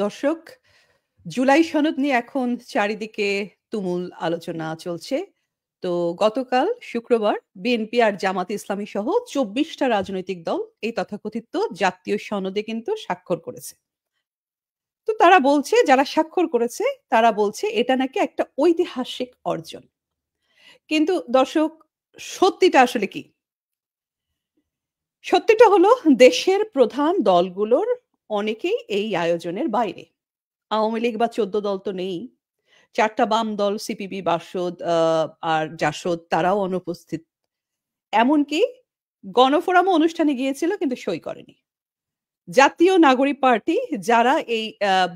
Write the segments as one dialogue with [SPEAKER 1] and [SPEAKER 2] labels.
[SPEAKER 1] দর্শক, জুলাই সনদ নিয়ে এখন চারিদিকে তুমুল আলোচনা চলছে। তো গতকাল শুক্রবার বিএনপি আর জামাতে ইসলামী সহ ২৪ টা রাজনৈতিক দল এই তথাকথিত জাতীয় সনদে কিন্তু স্বাক্ষর করেছে। তো তারা বলছে, যারা স্বাক্ষর করেছে তারা বলছে এটা নাকি একটা ঐতিহাসিক অর্জন। কিন্তু দর্শক, সত্যিটা আসলে কি? সত্যিটা হলো, দেশের প্রধান দলগুলোর অনেকেই এই আয়োজনের বাইরে। আওয়ামী লীগ বা ১৪ দল তো নেই। ৪ টা বাম দল সিপিবি, বাসদ আর জাসদ তারাও অনুপস্থিত। এমনকি গণফোরামও অনুষ্ঠানে গিয়েছিল কিন্তু সই করেনি। জাতীয় নাগরিক পার্টি, যারা এই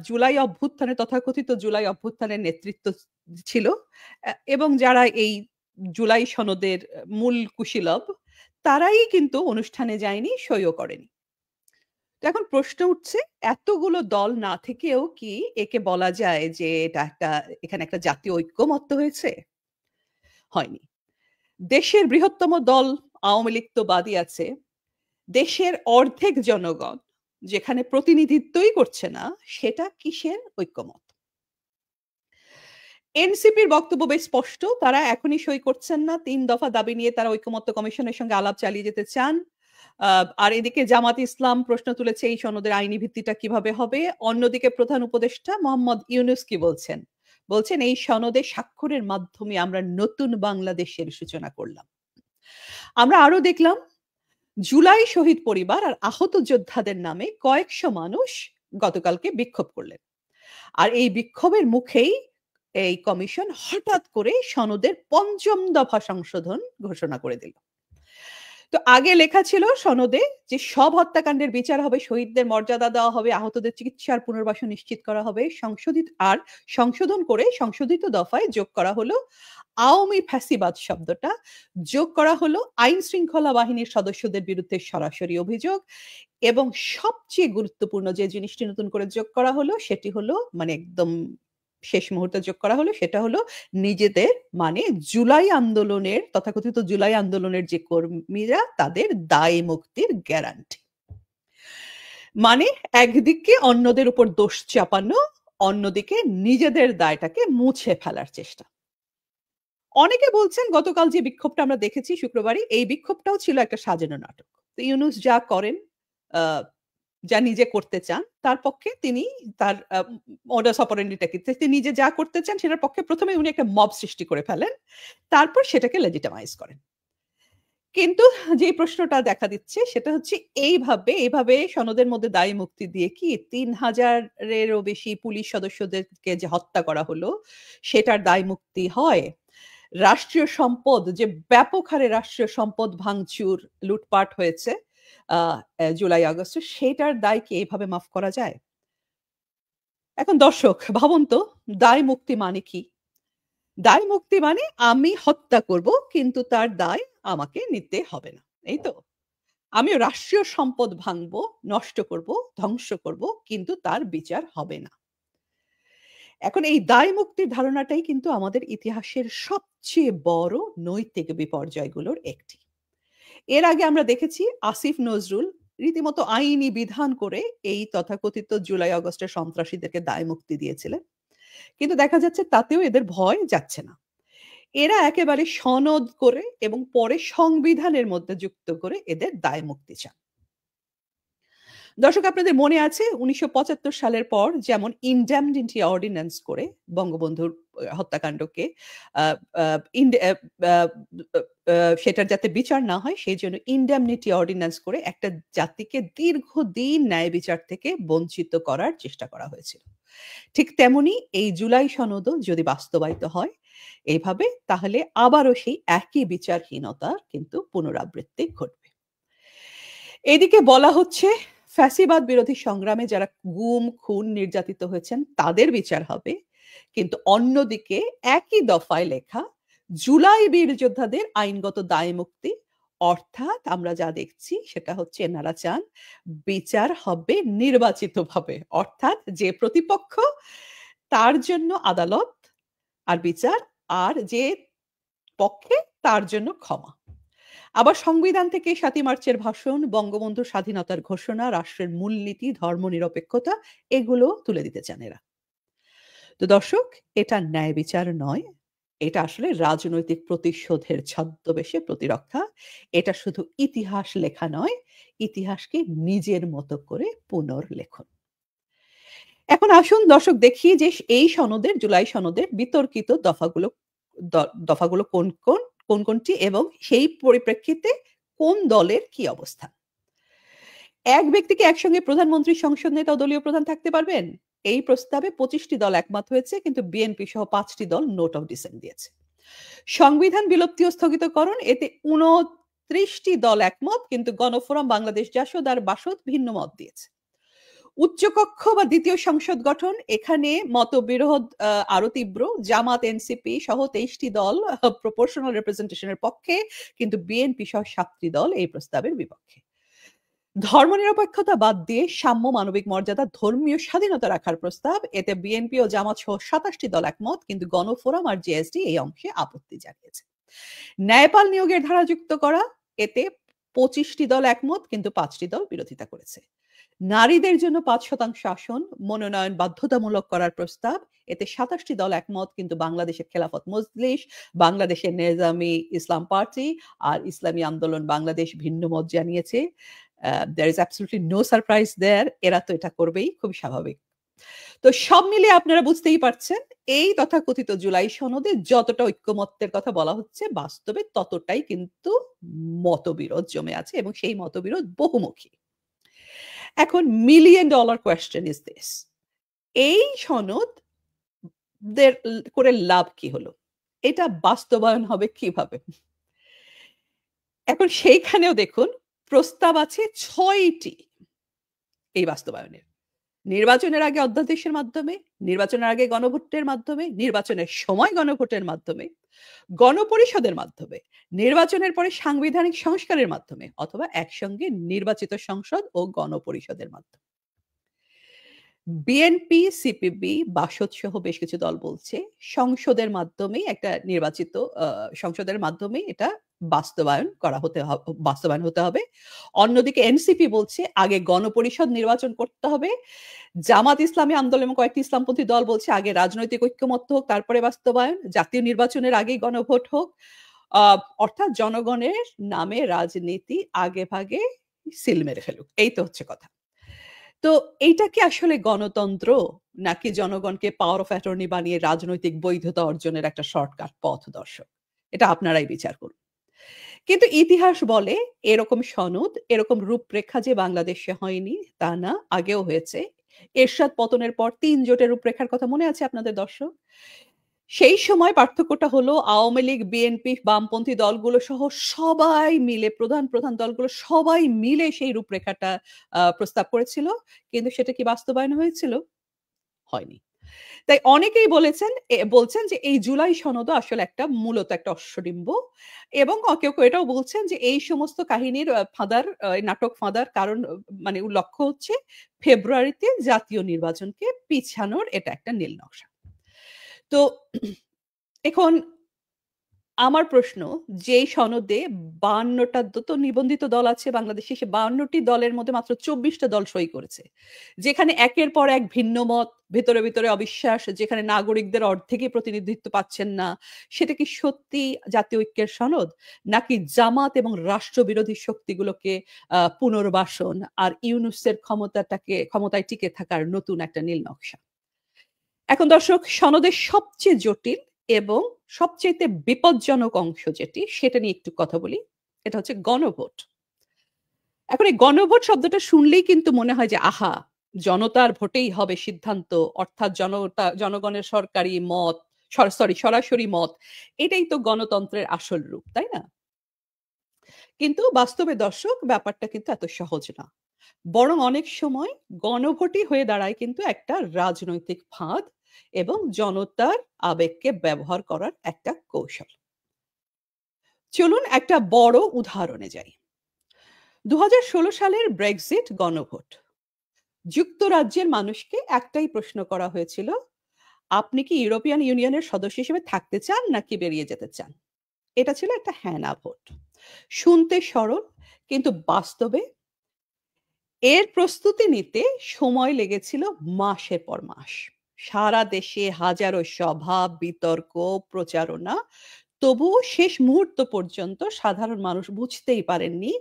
[SPEAKER 1] জুলাই অভ্যুত্থানে তথাকথিত জুলাই অভ্যুত্থানের নেতৃত্ব ছিল এবং যারা এই জুলাই সনদের মূল কুশীলব, তারাই কিন্তু অনুষ্ঠানে যায়নি, সইও করেনি। তো এখন প্রশ্ন উঠছে, এতগুলো দল না থেকেও কি একে বলা যায় যে এখানে একটা জাতীয় ঐক্যমত্য হয়েছে? হয়নি। দেশের বৃহত্তম দল আওয়ামী লীগ তো বাদই আছে। দেশের অর্ধেক জনগণ যেখানে প্রতিনিধিত্বই করছে না, সেটা কিসের ঐক্যমত? এনসিপির বক্তব্য বেশ স্পষ্ট, তারা এখনই সই করছেন না। ৩ দফা দাবি নিয়ে তারা ঐকমত্য কমিশনের সঙ্গে আলাপ চালিয়ে যেতে চান। আর এদিকে জামাত ইসলাম প্রশ্ন তুলেছে এই সনদের আইনি ভিত্তিটা কিভাবে হবে। অন্যদিকে প্রধান উপদেষ্টা মোহাম্মদ ইউনূস কি বলছেন? বলছেন এই সনদে স্বাক্ষরের মাধ্যমে আমরা নতুন বাংলাদেশের সূচনা করলাম। আমরা আরো দেখলাম, জুলাই শহীদ পরিবার আর আহত যোদ্ধাদের নামে কয়েকশো মানুষ গতকালকে বিক্ষোভ করলেন। আর এই বিক্ষোভের মুখেই এই কমিশন হঠাৎ করে সনদের ৫ম দফা সংশোধন ঘোষণা করে দিল। তো আগে লেখা ছিল সনদে যে সব হত্যাকাণ্ডের বিচার হবে, শহীদদের মর্যাদা দেওয়া হবে, আহতদের চিকিৎসার পুনর্বাসন নিশ্চিত করা হবে। সংশোধন করে সংশোধিত দফায় যোগ করা হলো আওয়ামী ফ্যাসিবাদ শব্দটা, যোগ করা হলো আইন শৃঙ্খলা বাহিনীর সদস্যদের বিরুদ্ধে সরাসরি অভিযোগ, এবং সবচেয়ে গুরুত্বপূর্ণ যে জিনিসটি নতুন করে যোগ করা হলো সেটি হলো, মানে একদম শেষ মুহূর্তে যোগ করা হলো, সেটা হলো নিজেদের, মানে জুলাই আন্দোলনের, তথাকথিত জুলাই আন্দোলনের যে কর্মীরা, তাদের দায় মুক্তির গ্যারান্টি। মানে একদিকে অন্যদের উপর দোষ চাপানো, অন্যদিকে নিজেদের দায়টাকে মুছে ফেলার চেষ্টা। অনেকে বলছেন গতকাল যে বিক্ষোভটা আমরা দেখেছি শুক্রবারই, এই বিক্ষোভটাও ছিল একটা সাজানো নাটক। তো ইউনূস যা করেন, যা নিজে করতে চান, তার পক্ষে তিনি তার মডাস অপারেন্ডিটা কি, তিনি নিজে যা করতে চান সেটার পক্ষে প্রথমে উনি একটা মব সৃষ্টি করে ফেলেন, তারপর সেটাকে লেজিটিমাইজ করেন। কিন্তু যে প্রশ্নটা দেখা দিচ্ছে সেটা হচ্ছে, এইভাবে সনদের মধ্যে দায় মুক্তি দিয়ে কি ৩,০০০-এরও বেশি পুলিশ সদস্যদেরকে যে হত্যা করা হলো সেটার দায় মুক্তি হয়? রাষ্ট্রীয় সম্পদ, যে ব্যাপক হারে রাষ্ট্রীয় সম্পদ ভাঙচুর, লুটপাট হয়েছে জুলাই আগস্টে, সেটার দায় কি এইভাবে মাফ করা যায়? এখন দর্শক ভাবুন তো, দায় মুক্তি মানে কি? দায় মুক্তি মানে আমি হত্যা করব কিন্তু তার দায় আমাকে নিতে হবে না, এই তো? আমিও রাষ্ট্রীয় সম্পদ ভাঙবো, নষ্ট করব, ধ্বংস করব, কিন্তু তার বিচার হবে না। এখন এই দায় মুক্তির ধারণাটাই কিন্তু আমাদের ইতিহাসের সবচেয়ে বড় নৈতিক বিপর্যয়গুলোর একটি। এর আগে আমরা দেখেছি আসিফ নজরুল রীতিমতো আইনি বিধান করে এই তথাকথিত জুলাই আগস্টের সন্ত্রাসীদেরকে দায় মুক্তি দিয়েছিলেন। কিন্তু দেখা যাচ্ছে তাতেও এদের ভয় যাচ্ছে না। এরা একেবারে সনদ করে এবং পরে সংবিধানের মধ্যে যুক্ত করে এদের দায় মুক্তি চান। দর্শক, আপনাদের মনে আছে ১৯৭৫ সালের পর যেমন ইনডেমনিটি অর্ডিন্যান্স করে বঙ্গবন্ধুর হত্যাকাণ্ডকে আ আ ইনডে আ আ আ সেটার যাতে বিচার না হয় সেজন্য ইনডেমনিটি অর্ডিন্যান্স করে একটা জাতিকে দীর্ঘদিন ন্যায় বিচার থেকে বঞ্চিত করার চেষ্টা করা হয়েছিল। ঠিক তেমনি এই জুলাই সনদও যদি বাস্তবায়িত হয় এইভাবে, তাহলে আবারও সেই একই বিচারহীনতার কিন্তু পুনরাবৃত্তি ঘটবে। এদিকে বলা হচ্ছে ফ্যাসিবাদ বিরোধী সংগ্রামে যারা গুম, খুন, নির্যাতিত হয়েছেন তাদের বিচার হবে। কিন্তু অন্যদিকে একই দফায় লেখা জুলাই বীর যোদ্ধাদের আইনগত দায় মুক্তি, অর্থাৎ আমরা যা দেখছি সেটা হচ্ছে এনারা চান বিচার হবে নির্বাচিতভাবে। অর্থাৎ যে প্রতিপক্ষ তার জন্য আদালত আর বিচার, আর যে পক্ষে তার জন্য ক্ষমা। আবার সংবিধান থেকে ৭ই মার্চের ভাষণ, বঙ্গবন্ধুর স্বাধীনতার ঘোষণা, রাষ্ট্রের মূলনীতি, ধর্মনিরপেক্ষতা এগুলো তুলে দিতে চান এরা। তো দর্শক, এটা ন্যায় বিচার নয়। এটা আসলে রাজনৈতিক প্রতিশোধের ছদ্মবেশে প্রতিরক্ষা। এটা শুধু ইতিহাস লেখা নয়, ইতিহাসকে নিজের মতো করে পুনর্লেখন। এখন আসুন দর্শক দেখি যে এই সনদের, জুলাই সনদের বিতর্কিত দফাগুলো কোনটি এবং সেই পরিপ্রেক্ষিতে কোন দলের কি অবস্থান। এক ব্যক্তিকে একসঙ্গে প্রধানমন্ত্রী, সংসদ নেতা ও দলীয় প্রধান থাকতে পারবেন? এই প্রস্তাবে 25টি দল একমত হয়েছে, কিন্তু বিএনপি সহ 5টি দল নোট অফ ডিসেন্ট দিয়েছে। সংবিধান বিলুপ্তি ও স্থগিতকরণ, এতে 29টি দল একমত, কিন্তু গণফোরাম, বাংলাদেশ জাসদ আর বাসদ ভিন্ন মত দিয়েছে। উচ্চকক্ষ বা দ্বিতীয় সংসদ গঠন, এখানে মতবিরোধ আরো তীব্র। জামাত, এনসিপি সহ 23টি দল প্রপোর্শনাল রিপ্রেজেন্টেশনের পক্ষে, কিন্তু বিএনপি সহ 7টি দল এই প্রস্তাবের বিপক্ষে। ধর্মনিরপেক্ষতা বাদ দিয়ে সাম্য, মানবিক মর্যাদা, ধর্মীয় স্বাধীনতা রাখার প্রস্তাব, এতে বিএনপি ও জামাত সহ 27টি দল একমত, কিন্তু গণফোরাম আর জেএসডি এই অংশে আপত্তি জানিয়েছে। ন্যায়পাল নিয়োগের ধারা যুক্ত করা, এতে 25টি দল একমত, কিন্তু 5টি দল বিরোধিতা করেছে। নারীদের জন্য 5% আসন মনোনয়ন বাধ্যতামূলক করার প্রস্তাব, এতে 27টি দল একমত, কিন্তু বাংলাদেশের খেলাফত মজলিস, বাংলাদেশের নেজামি ইসলাম পার্টি আর ইসলামী আন্দোলন বাংলাদেশ ভিন্ন মত জানিয়েছে। there is absolutely no surprise there, এরা তো এটা করবেই, খুব স্বাভাবিক। তো সব মিলিয়ে আপনারা বুঝতেই পারছেন, এই তথাকথিত জুলাই সনদে যতটা ঐক্যমত্যের কথা বলা হচ্ছে, বাস্তবে ততটাই কিন্তু মতবিরোধ জমে আছে, এবং সেই মতবিরোধ বহুমুখী। এখন million dollar question is this, এই সনদ করে লাভ কি হলো? এটা বাস্তবায়ন হবে কিভাবে? এখন সেইখানেও দেখুন, প্রস্তাব আছে 6টি এই বাস্তবায়নের। নির্বাচনের আগে অধ্যাদেশের মাধ্যমে, নির্বাচনের আগে গণভোটের মাধ্যমে, নির্বাচনের সময় গণভোটের মাধ্যমে, গণপরিষদের মাধ্যমে, নির্বাচনের পরে সাংবিধানিক সংস্কারের মাধ্যমে, অথবা একসঙ্গে নির্বাচিত সংসদ ও গণপরিষদের মাধ্যমে। বিএনপি, সিপিবি, বাসদ সহ বেশ কিছু দল বলছে সংসদের মাধ্যমে, একটা নির্বাচিত সংসদের মাধ্যমে এটা বাস্তবায়ন হতে হবে। অন্যদিকে এনসিপি বলছে আগে গণপরিষদ নির্বাচন করতে হবে। জামাত ইসলামী আন্দোলন, কয়েকটি ইসলামপন্থী দল বলছে আগে রাজনৈতিক ঐক্যমত্য হোক, তারপরে বাস্তবায়ন, জাতীয় নির্বাচনের আগেই গণভোট হোক। অর্থাৎ জনগণের নামে রাজনীতি আগে ভাগে সিল মেরে ফেলুক, এই তো হচ্ছে কথা। তো এইটা কি আসলে গণতন্ত্র, নাকি জনগণকে পাওয়ার অফ অ্যাটর্নি বানিয়ে রাজনৈতিক বৈধতা অর্জনের একটা শর্টকাট পথ? দর্শক, এটা আপনারাই বিচার করুন। কিন্তু ইতিহাস বলে এরকম সনদ, এরকম রূপরেখা যে বাংলাদেশে হয়নি তা না, আগেও হয়েছে। এরশাদ পতনের পর 3 জোটের রূপরেখার কথা মনে আছে আপনাদের দর্শক? সেই সময় পার্থক্যটা হলো আওয়ামী লীগ, বিএনপি, বামপন্থী দলগুলো সহ সবাই মিলে, প্রধান দলগুলো সবাই মিলে সেই রূপরেখাটা প্রস্তাব করেছিল, কিন্তু সেটা কি বাস্তবায়ন হয়েছিল? হয়নি। তাই অনেকেই বলছেন যে এই জুলাই সনদও আসলে মূলত একটা অশ্বডিম্ব, এবং কেউ এটাও বলছেন যে এই সমস্ত কাহিনীর নাটক ফাঁদার কারণ, মানে লক্ষ্য হচ্ছে ফেব্রুয়ারিতে জাতীয় নির্বাচনকে পিছানোর, এটা একটা নীল নকশা। তো এখন আমার প্রশ্ন, যে সনদে 52টা তো নিবন্ধিত দল আছে বাংলাদেশে, সে 52টি দলের মধ্যে মাত্র 24টা দল সই করেছে, যেখানে একের পর এক ভিন্ন মত, ভেতরে অবিশ্বাস, যেখানে নাগরিকদের অর্ধেকই প্রতিনিধিত্ব পাচ্ছেন না, সেটা কি সত্যি জাতীয় ঐক্যের সনদ, নাকি জামাত এবং রাষ্ট্রবিরোধী শক্তিগুলোকে পুনর্বাসন আর ইউনূসের ক্ষমতায় টিকে থাকার নতুন একটা নীল নকশা? এখন দর্শক, সনদের সবচেয়ে জটিল এবং সবচেয়ে বিপজ্জনক অংশ যেটি, সেটা নিয়ে একটু কথা বলি। এটা হচ্ছে গণভোট। এখন এই গণভোট শব্দটা শুনলেই কিন্তু মনে হয় যে আহা, জনতার ভোটেই হবে সিদ্ধান্ত, অর্থাৎ জনগণের সরাসরি মত, এটাই তো গণতন্ত্রের আসল রূপ, তাই না? কিন্তু বাস্তবে দর্শক, ব্যাপারটা কিন্তু এত সহজ না, বরং অনেক সময় গণভোটই হয়ে দাঁড়ায় কিন্তু একটা রাজনৈতিক ফাঁদ এবং জনতার আবেগকে ব্যবহার করার একটা কৌশল। চলুন একটা বড় উদাহরণে যাই। 2016 সালের ব্রেক্সিট গণভোট। যুক্তরাজ্যের মানুষকে একটাই প্রশ্ন করা হয়েছিল, আপনি কি ইউরোপিয়ান ইউনিয়নের সদস্য হিসেবে থাকতে চান নাকি বেরিয়ে যেতে চান? এটা ছিল একটা হ্যাঁ না ভোট। শুনতে সরল কিন্তু বাস্তবে এর প্রস্তুতি নিতে সময় লেগেছিল মাসের পর মাস। সারা দেশে হাজারো সভা, বিতর্ক, প্রচারণা। তবুও শেষ মুহূর্ত পর্যন্ত সাধারণ মানুষ বুঝতেই পারেননি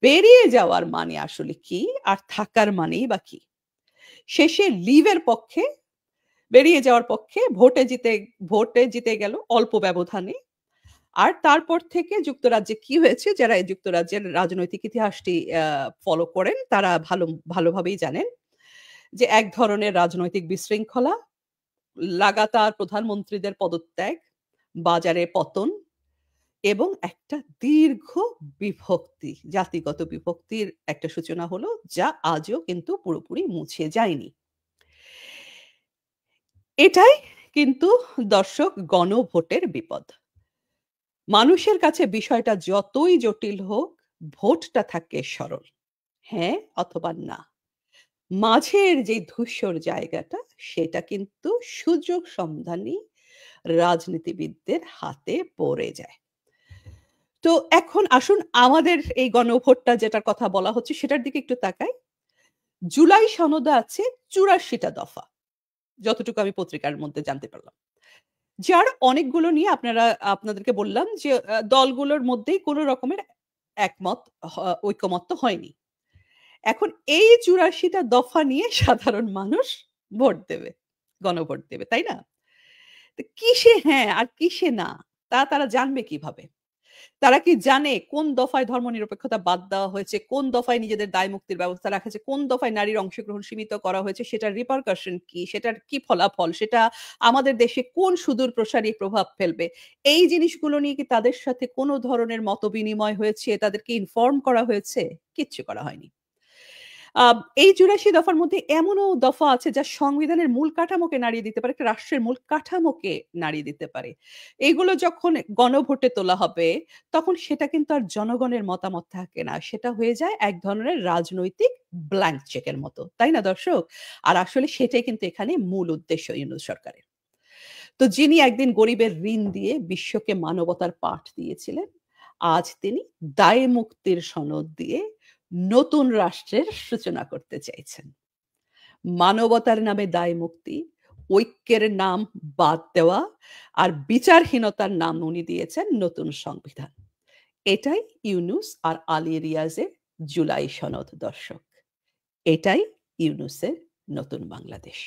[SPEAKER 1] বেরিয়ে যাওয়ার মানে আসলে কি আর থাকার মানেই বা কি। শেষে লিভের পক্ষে বেরিয়ে যাওয়ার পক্ষে ভোটে জিতে গেল অল্প ব্যবধানে। আর তারপর থেকে যুক্তরাজ্যে কি হয়েছে, যারা এই যুক্তরাজ্যের রাজনৈতিক ইতিহাসটি ফলো করেন তারা ভালোভাবেই জানেন যে এক ধরনের রাজনৈতিক বিশৃঙ্খলা, লাগাতার প্রধানমন্ত্রীদের পদত্যাগ, বাজারে পতন এবং একটা দীর্ঘ বিভক্তি, জাতিগত বিভক্তির একটা সূচনা হলো, যা আজও কিন্তু পুরোপুরি মুছে যায়নি। এটাই কিন্তু দর্শক গণভোটের বিপদ। মানুষের কাছে বিষয়টা যতই জটিল হোক, ভোটটা থাকে সরল। হ্যাঁ অথবা না। মাঝের যে ধূসর জায়গাটা সেটা কিন্তু সুযোগ সন্ধানী রাজনীতিবিদদের হাতে পড়ে যায়। তো এখন আসুন আমাদের এই গণভোটটা যেটার কথা বলা হচ্ছে সেটার দিকে একটু তাকাই। জুলাই সনদে আছে ৮৪টা দফা। যতটুকু আমি পত্রিকার মধ্যে জানতে পারলাম। যার অনেকগুলো নিয়ে আপনাদেরকে বললাম যে দলগুলোর মধ্যেই কোন রকমের একমত হ ঐকমত্য হয়নি। এখন এই ৮৪টা দফা নিয়ে সাধারণ মানুষ ভোট দেবে। গণভোট দেবে, তাই না? তো কিসে হ্যাঁ আর কিসে না তা তারা জানবে কিভাবে? তারা কি জানে কোন দফায় ধর্মনিরপেক্ষতা বাদ দেওয়া হয়েছে, কোন দফায় নিজেদের দায় মুক্তির ব্যবস্থা রাখা হয়েছে, কোন দফায় নারীর অংশগ্রহণ সীমিত করা হয়েছে, সেটার রিপারকাশন কি, সেটার কি ফলাফল, সেটা আমাদের দেশে কোন সুদূর প্রসারী প্রভাব ফেলবে? এই জিনিসগুলো নিয়ে কি তাদের সাথে কোন ধরনের মতবিনিময় হয়েছে, তাদেরকে ইনফর্ম করা হয়েছে? কিচ্ছু করা হয়নি। এই ৮৪ দফার মধ্যে এমনও দফা আছে যা সংবিধানের মূল কাঠামোকে নাড়িয়ে দিতে পারে, একটা রাষ্ট্রের মূল কাঠামোকে নাড়িয়ে দিতে পারে। এগুলো যখন গণভোটে তোলা হবে, তখন সেটা কিন্তু আর জনগণের মতামত থাকে না। সেটা হয়ে যায় এক ধরনের রাজনৈতিক ব্ল্যাংক চেকের মতো। তাই না দর্শক? আর আসলে সেটাই কিন্তু এখানে মূল উদ্দেশ্য ইউনূস সরকারের। তো যিনি একদিন গরিবের ঋণ দিয়ে বিশ্বকে মানবতার পাঠ দিয়েছিলেন, আজ তিনি দায় মুক্তির সনদ দিয়ে নতুন রাষ্ট্রের সূচনা করতে চাইছেন। মানবতার নামে দায় মুক্তি, ঐক্যের নাম বাদ দেওয়া আর বিচারহীনতার নাম উনি দিয়েছেন নতুন সংবিধান। এটাই ইউনূস আর আলী রিয়াজের জুলাই সনদ দর্শক। এটাই ইউনূসের নতুন বাংলাদেশ।